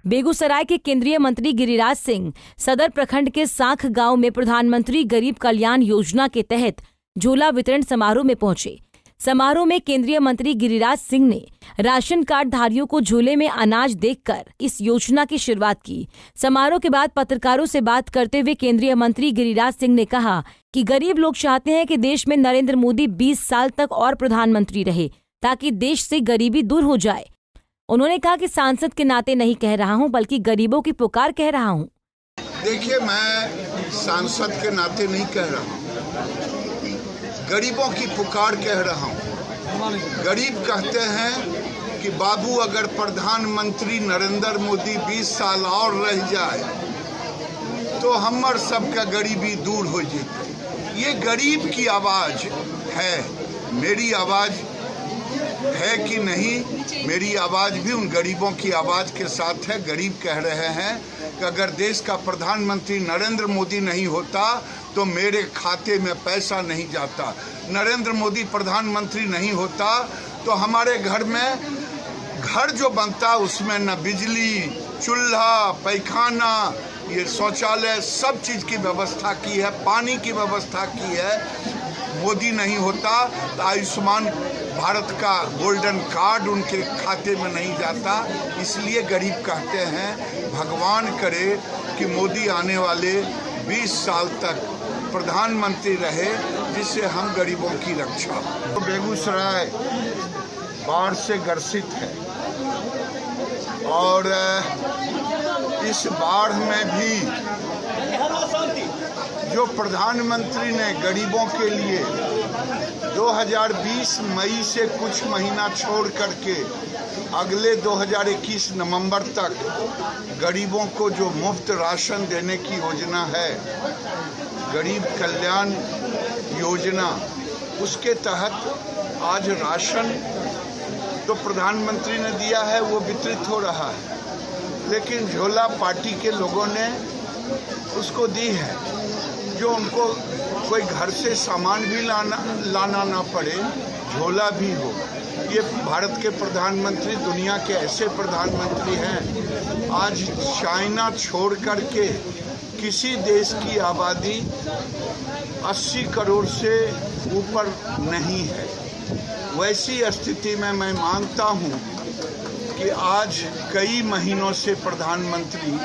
बेगूसराय के केंद्रीय मंत्री गिरिराज सिंह सदर प्रखंड के सांख गांव में प्रधानमंत्री गरीब कल्याण योजना के तहत झोला वितरण समारोह में पहुंचे। समारोह में केंद्रीय मंत्री गिरिराज सिंह ने राशन कार्ड धारियों को झोले में अनाज देकर इस योजना की शुरुआत की। समारोह के बाद पत्रकारों से बात करते हुए केंद्रीय मंत्री गिरिराज सिंह ने कहा कि गरीब लोग चाहते हैं कि देश में नरेंद्र मोदी 20 साल तक और प्रधानमंत्री रहे ताकि देश से गरीबी दूर हो जाए। उन्होंने कहा कि सांसद के नाते नहीं कह रहा हूं बल्कि गरीबों की पुकार कह रहा हूं। देखिए, मैं सांसद के नाते नहीं कह रहा हूं, गरीबों की पुकार कह रहा हूं। गरीब कहते हैं कि बाबू अगर प्रधानमंत्री नरेंद्र मोदी 20 साल और रह जाए तो हमर सबका गरीबी दूर हो जाए। ये गरीब की आवाज है, मेरी आवाज है कि नहीं? मेरी आवाज भी उन गरीबों की आवाज के साथ है। गरीब कह रहे हैं कि अगर देश का प्रधानमंत्री नरेंद्र मोदी नहीं होता तो मेरे खाते में पैसा नहीं जाता। नरेंद्र मोदी प्रधानमंत्री नहीं होता तो हमारे घर में घर जो बनता उसमें न बिजली, चूल्हा, पैखाना, ये शौचालय, सब चीज़ की व्यवस्था की है, पानी की व्यवस्था की है। मोदी नहीं होता तो आयुष्मान भारत का गोल्डन कार्ड उनके खाते में नहीं जाता। इसलिए गरीब कहते हैं भगवान करे कि मोदी आने वाले 20 साल तक प्रधानमंत्री रहे जिससे हम गरीबों की रक्षा हो। तो बेगूसराय बाढ़ से ग्रसित है और इस बाढ़ में भी जो प्रधानमंत्री ने गरीबों के लिए 2020 मई से कुछ महीना छोड़ करके अगले 2021 नवंबर तक गरीबों को जो मुफ्त राशन देने की योजना है, गरीब कल्याण योजना, उसके तहत आज राशन तो प्रधानमंत्री ने दिया है, वो वितरित हो रहा है, लेकिन झोला पार्टी के लोगों ने उसको दी है जो उनको कोई घर से सामान भी लाना ना पड़े, झोला भी हो। ये भारत के प्रधानमंत्री दुनिया के ऐसे प्रधानमंत्री हैं, आज चाइना छोड़ करके किसी देश की आबादी 80 करोड़ से ऊपर नहीं है। वैसी स्थिति में मैं मानता हूँ कि आज कई महीनों से प्रधानमंत्री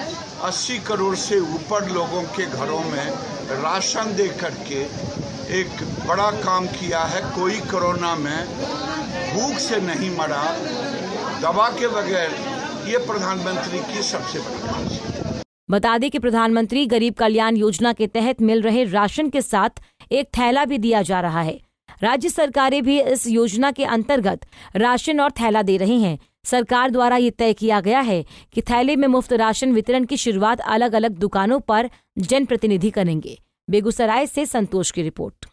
80 करोड़ से ऊपर लोगों के घरों में राशन दे करके एक बड़ा काम किया है। कोई कोरोना में भूख से नहीं मरा, दवा के बगैर। ये प्रधानमंत्री की सबसे बड़ी बात है। बता दें कि प्रधानमंत्री गरीब कल्याण योजना के तहत मिल रहे राशन के साथ एक थैला भी दिया जा रहा है। राज्य सरकारें भी इस योजना के अंतर्गत राशन और थैला दे रही हैं। सरकार द्वारा ये तय किया गया है कि थैले में मुफ्त राशन वितरण की शुरुआत अलग अलग दुकानों पर जनप्रतिनिधि करेंगे। बेगूसराय से संतोष की रिपोर्ट।